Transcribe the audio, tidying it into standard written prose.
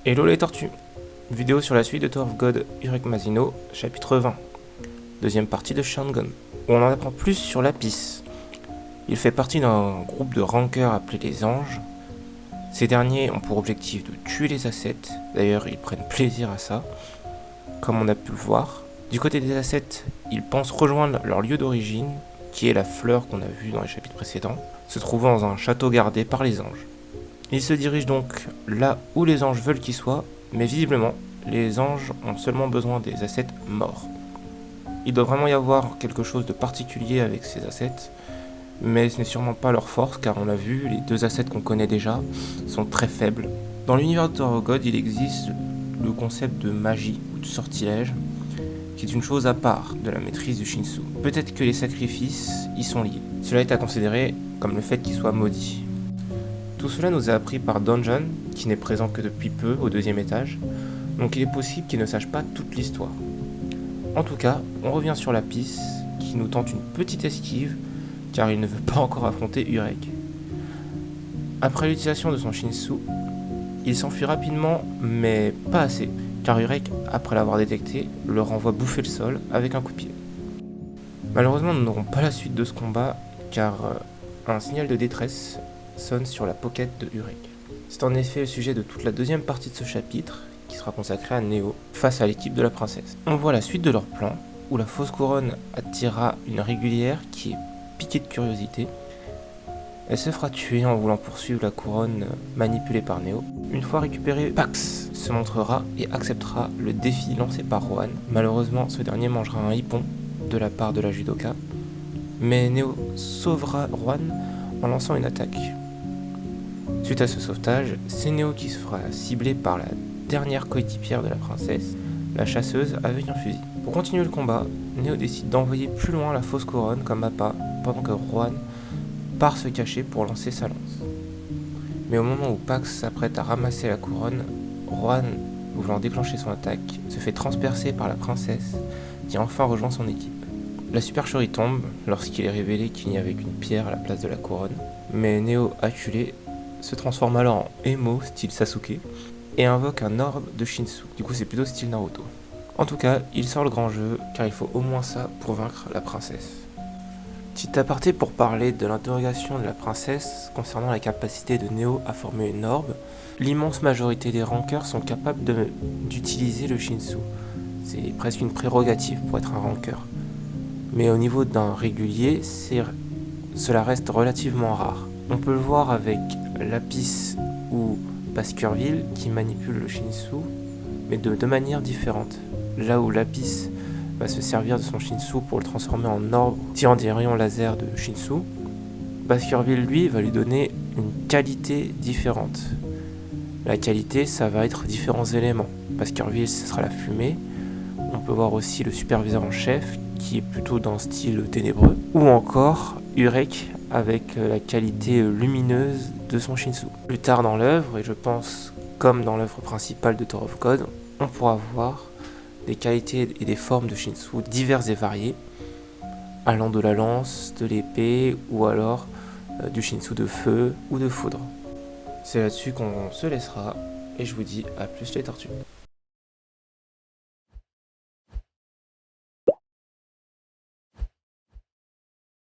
Hello les tortues. Vidéo sur la suite de Tower of God Urek Mazino, chapitre 20. Deuxième partie de Shangon, où on en apprend plus sur Lapis. Il fait partie d'un groupe de rankers appelés les Anges. Ces derniers ont pour objectif de tuer les ascètes, d'ailleurs ils prennent plaisir à ça, comme on a pu le voir. Du côté des ascètes, ils pensent rejoindre leur lieu d'origine, qui est la fleur qu'on a vue dans les chapitres précédents, se trouvant dans un château gardé par les anges. Ils se dirigent donc là où les anges veulent qu'ils soient, mais visiblement, les anges ont seulement besoin des ascètes morts. Il doit vraiment y avoir quelque chose de particulier avec ces ascètes, mais ce n'est sûrement pas leur force, car on l'a vu, les deux ascètes qu'on connaît déjà sont très faibles. Dans l'univers de Tower of God, il existe le concept de magie ou de sortilège, qui est une chose à part de la maîtrise du Shinsu. Peut-être que les sacrifices y sont liés. Cela est à considérer comme le fait qu'ils soient maudits. Tout cela nous est appris par Donjon, qui n'est présent que depuis peu au deuxième étage, donc il est possible qu'il ne sache pas toute l'histoire. En tout cas, on revient sur Lapis, qui nous tente une petite esquive, car il ne veut pas encore affronter Urek. Après l'utilisation de son Shinsu, il s'enfuit rapidement, mais pas assez, car Urek, après l'avoir détecté, le renvoie bouffer le sol avec un coup de pied. Malheureusement, nous n'aurons pas la suite de ce combat, car un signal de détresse sonne sur la pocket de Urek. C'est en effet le sujet de toute la deuxième partie de ce chapitre, qui sera consacrée à Neo face à l'équipe de la princesse. On voit la suite de leur plan, où la fausse couronne attirera une régulière qui est piquée de curiosité. Elle se fera tuer en voulant poursuivre la couronne manipulée par Neo. Une fois récupérée, Pax se montrera et acceptera le défi lancé par Rohan. Malheureusement, ce dernier mangera un hippon de la part de la judoka, mais Neo sauvera Rohan en lançant une attaque. Suite à ce sauvetage, c'est Neo qui se fera cibler par la dernière coéquipière de la princesse, la chasseuse avec un fusil. Pour continuer le combat, Neo décide d'envoyer plus loin la fausse couronne comme appât, pendant que Rohan part se cacher pour lancer sa lance. Mais au moment où Pax s'apprête à ramasser la couronne, Rohan, voulant déclencher son attaque, se fait transpercer par la princesse, qui enfin rejoint son équipe. La supercherie tombe lorsqu'il est révélé qu'il n'y avait qu'une pierre à la place de la couronne, mais Neo, acculé, se transforme alors en Emo style Sasuke et invoque un orbe de Shinsu. Du coup c'est plutôt style Naruto. En tout cas, il sort le grand jeu car il faut au moins ça pour vaincre la princesse. Petit aparté pour parler de l'interrogation de la princesse concernant la capacité de Neo à former une orbe. L'immense majorité des rankers sont capables d'utiliser le Shinsu. C'est presque une prérogative pour être un ranker. Mais au niveau d'un régulier, cela reste relativement rare. On peut le voir avec Lapis ou Baskerville qui manipulent le Shinsu, mais de deux manières différentes. Là où Lapis va se servir de son Shinsu pour le transformer en orbe, tirant des rayons laser de Shinsu, Baskerville lui va lui donner une qualité différente. La qualité, ça va être différents éléments. Baskerville, ce sera la fumée. On peut voir aussi le superviseur en chef qui est plutôt dans un style ténébreux, ou encore Urek avec la qualité lumineuse de son Shinsu. Plus tard dans l'œuvre, et je pense comme dans l'œuvre principale de Tower of God, on pourra voir des qualités et des formes de Shinsu diverses et variées, allant de la lance, de l'épée, ou alors du Shinsu de feu ou de foudre. C'est là-dessus qu'on se laissera, et je vous dis à plus les tortues.